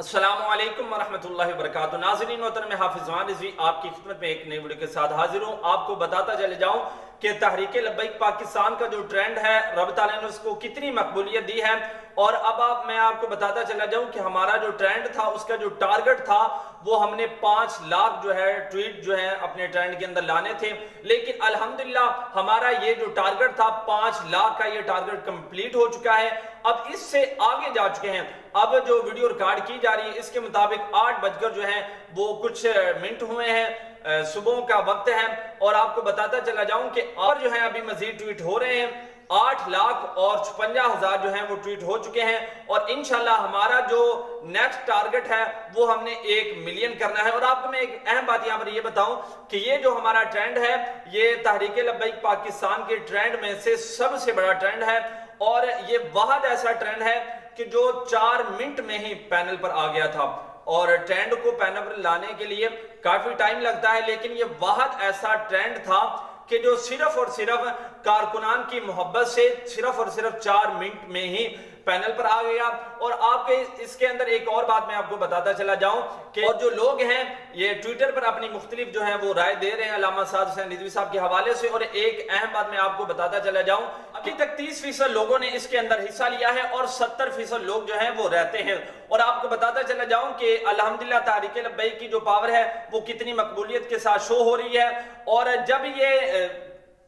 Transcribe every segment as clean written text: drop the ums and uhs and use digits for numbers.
अस्सलाम वालेकुम वरहमतुल्लाहि वबरकातुहू। नाज़रीन मोहतरम, मैं हाफिज़ ज़ुबान रिज़वी आपकी खिदमत में एक नई वीडियो के साथ हाजिर हूँ। आपको बताता चले जाऊँ कि तहरीक लब्बैक पाकिस्तान का जो ट्रेंड है, रब ताला ने उसको कितनी मकबूलियत दी है। और अब मैं आपको बताता चला जाऊं कि हमारा जो ट्रेंड था, उसका जो टारगेट था, वो हमने 5 लाख जो है ट्वीट जो है अपने ट्रेंड के अंदर लाने थे। लेकिन अल्हम्दुलिल्लाह हमारा ये जो टारगेट था 5 लाख का, ये टारगेट कंप्लीट हो चुका है। अब इससे आगे जा चुके हैं। अब जो वीडियो रिकॉर्ड की जा रही है, इसके मुताबिक 8 बजकर जो है वो कुछ मिनट हुए हैं, सुबह का वक्त है। और आपको बताता चला जाऊं कि और जो है अभी मजीद ट्वीट हो रहे हैं। 8,56,000 जो हैं वो ट्वीट हो चुके हैं। और इंशाल्लाह हमारा जो नेक्स्ट टारगेट है वो हमने 1 मिलियन करना है। और आपको मैं एक अहम बात यहाँ पर ये बताऊं कि ये जो हमारा ट्रेंड है, ये तहरीक लब्बैक पाकिस्तान के ट्रेंड में से सबसे बड़ा ट्रेंड है। और ये वाहद ऐसा ट्रेंड है कि जो 4 मिनट में ही पैनल पर आ गया था। और ट्रेंड को पैनल पर लाने के लिए काफी टाइम लगता है, लेकिन ये वाहद ऐसा ट्रेंड था कि जो सिर्फ और सिर्फ कारकुनान की मोहब्बत से सिर्फ और सिर्फ 4 मिनट में ही पैनल पर आ गया। और आपके इसके अंदर एक और बात मैं आपको बताता चला जाऊं कि और जो लोग हैं ये ट्विटर पर अपनी मुख्तलिफ जो है वो राय दे रहे हैं अल्लामा साद हुसैन रिजवी साहब के हवाले से। और एक अहम बात मैं आपको बताता चला जाऊं, अभी तक 30% लोगों ने इसके अंदर हिस्सा लिया है और 70% लोग जो है वो रहते हैं। और आपको बताता चला जाऊं कि अल्हम्दुलिल्लाह तहरीक लब्बैक की जो पावर है वो कितनी मकबूलियत के साथ शो हो रही है। और जब ये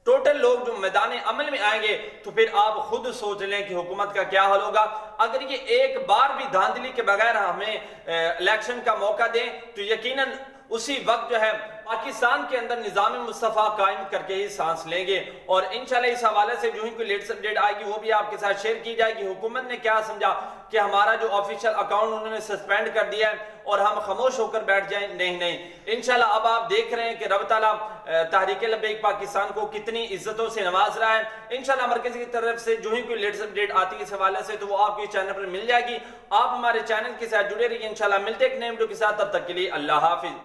टोटल लोग जो मैदान अमल में आएंगे तो फिर आप खुद सोच लें कि हुकूमत का क्या हाल होगा। अगर ये एक बार भी धांधली के बगैर हमें इलेक्शन का मौका दें तो यकीनन उसी वक्त जो है पाकिस्तान के अंदर निज़ाम मुस्तफ़ा कायम करके ही सांस लेंगे। और इंशाल्लाह इस हवाले से जो ही कोई लेटेस्ट अपडेट आएगी वो भी आपके साथ शेयर की जाएगी। हुकूमत ने क्या समझा कि हमारा जो ऑफिशियल अकाउंट उन्होंने सस्पेंड कर दिया है और हम खामोश होकर बैठ जाएं? नहीं। इंशाल्लाह अब आप देख रहे हैं कि रब ताला तहरीक लब्बैक पाकिस्तान को कितनी इज्जतों से नवाज रहा है। इंशाल्लाह मरकज़ की तरफ से जो ही कोई लेटेस्ट अपडेट आती है इस हवाले से तो वो आपके चैनल पर मिल जाएगी। आप हमारे चैनल के साथ जुड़े रहिए। इंशाल्लाह मिलते एक नए वीडियो के साथ, तब तक के लिए अल्लाह हाफिज।